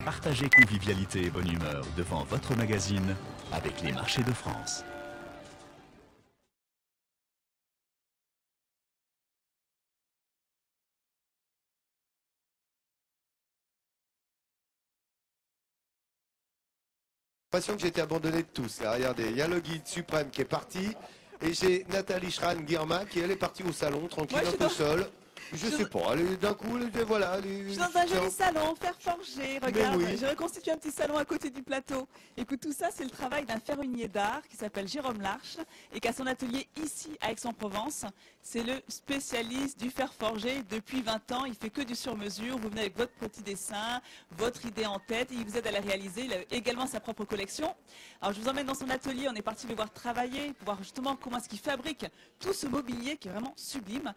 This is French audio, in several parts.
Partagez convivialité et bonne humeur devant votre magazine avec les marchés de France. J'ai l'impression que j'ai été abandonné de tous. Là, regardez, il y a le guide suprême qui est parti et j'ai Nathalie Schran-Guirma qui elle est partie au salon, tranquille, un peu seule. Je sais pas, d'un coup, voilà. Je suis dans un joli salon, fer forgé, regarde, oui. j'ai reconstitué un petit salon à côté du plateau. Écoute, tout ça, c'est le travail d'un ferronnier d'art qui s'appelle Jérôme Larche et qui a son atelier ici à Aix-en-Provence. C'est le spécialiste du fer forgé depuis 20 ans, il fait que du sur-mesure. Vous venez avec votre petit dessin, votre idée en tête, et il vous aide à la réaliser. Il a également sa propre collection. Alors je vous emmène dans son atelier, on est parti le voir travailler, pour voir justement comment est-ce qu'il fabrique tout ce mobilier qui est vraiment sublime.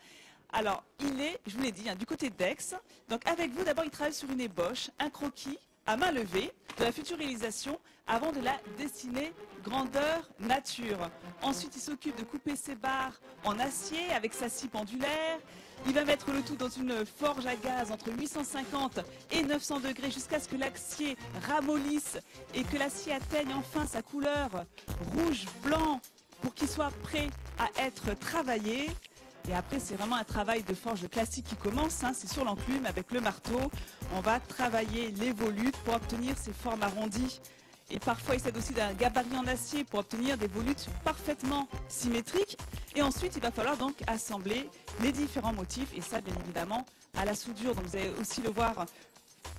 Alors, il est, je vous l'ai dit, du côté d'Aix. Donc avec vous, d'abord, il travaille sur une ébauche, un croquis à main levée de la future réalisation avant de la dessiner grandeur nature. Ensuite, il s'occupe de couper ses barres en acier avec sa scie pendulaire. Il va mettre le tout dans une forge à gaz entre 850 et 900 degrés jusqu'à ce que l'acier ramollisse et que l'acier atteigne enfin sa couleur rouge-blanc pour qu'il soit prêt à être travaillé. Et après, c'est vraiment un travail de forge classique qui commence. C'est sur l'enclume avec le marteau. On va travailler les volutes pour obtenir ces formes arrondies. Et parfois, il s'aide aussi d'un gabarit en acier pour obtenir des volutes parfaitement symétriques. Et ensuite, il va falloir donc assembler les différents motifs. Et ça, bien évidemment, à la soudure. Donc, vous allez aussi le voir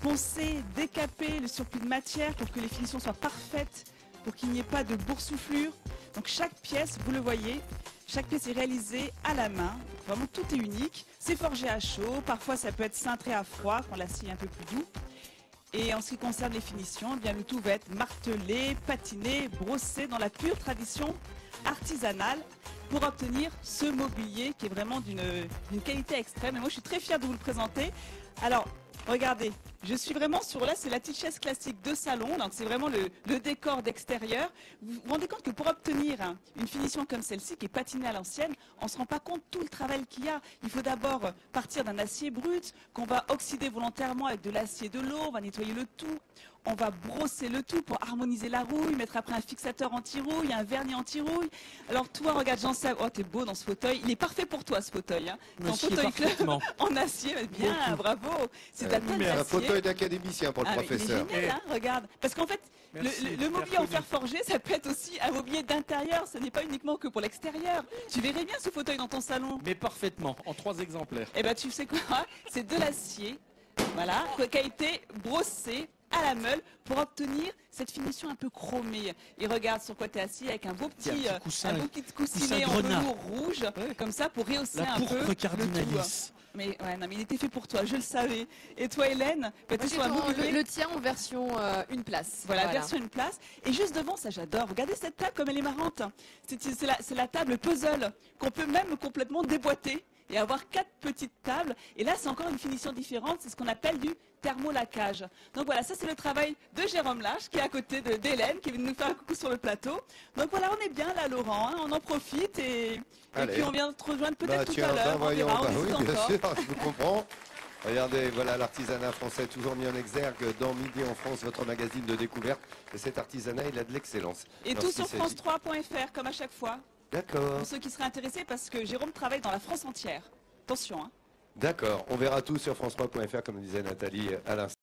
poncer, décaper le surplus de matière pour que les finitions soient parfaites, pour qu'il n'y ait pas de boursouflure. Donc, chaque pièce, vous le voyez, chaque pièce est réalisée à la main. Vraiment, tout est unique. C'est forgé à chaud. Parfois, ça peut être cintré à froid quand l'acier est un peu plus doux. Et en ce qui concerne les finitions, eh bien, le tout va être martelé, patiné, brossé dans la pure tradition artisanale pour obtenir ce mobilier qui est vraiment d'une qualité extrême. Et moi, je suis très fière de vous le présenter. Alors, regardez, je suis vraiment sur là, c'est la petite chaise classique de salon, donc c'est vraiment le décor d'extérieur. Vous vous rendez compte que pour obtenir une finition comme celle-ci, qui est patinée à l'ancienne, on ne se rend pas compte tout le travail qu'il y a. Il faut d'abord partir d'un acier brut, qu'on va oxyder volontairement avec de l'acier et de l'eau, on va nettoyer le tout. On va brosser le tout pour harmoniser la rouille, mettre après un fixateur anti-rouille, un vernis anti-rouille. Alors toi, regarde Jean-Seb, oh t'es beau dans ce fauteuil, il est parfait pour toi ce fauteuil. Un fauteuil club en acier, bien, bravo. C'est de la tôle d'acier. Un fauteuil d'académicien pour le professeur. Il est génial, regarde. Parce qu'en fait, le mobilier en fer forgé, ça peut être aussi un mobilier d'intérieur, ce n'est pas uniquement que pour l'extérieur. Tu verrais bien ce fauteuil dans ton salon. Mais parfaitement, en 3 exemplaires. Eh ben tu sais quoi, c'est de l'acier, voilà, qui a été brossé à la meule pour obtenir cette finition un peu chromée. Et regarde sur quoi tu es assis avec un beau petit coussinet en velours rouge, comme ça pour rehausser un peu le tout. Mais ouais, non, mais il était fait pour toi, je le savais. Et toi, Hélène, le tien en version une place. Voilà, version une place. Et juste devant, ça j'adore. Regardez cette table comme elle est marrante. C'est la table puzzle qu'on peut même complètement déboîter et avoir 4 petites tables. Et là, c'est encore une finition différente. C'est ce qu'on appelle du thermolacage. Donc voilà, ça c'est le travail de Jérôme Larche qui est à côté d'Hélène qui vient nous faire un coucou sur le plateau. Donc voilà, on est bien là, Laurent. On en profite et puis on vient te rejoindre peut-être tout à l'heure. Oui, bien sûr, je vous comprends. Regardez, voilà l'artisanat français toujours mis en exergue dans Midi en France, votre magazine de découverte. Et cet artisanat, il a de l'excellence. Et tout sur France3.fr, comme à chaque fois. D'accord. Pour ceux qui seraient intéressés, parce que Jérôme travaille dans la France entière. Attention, D'accord, on verra tout sur France3.fr, comme disait Nathalie à l'instant.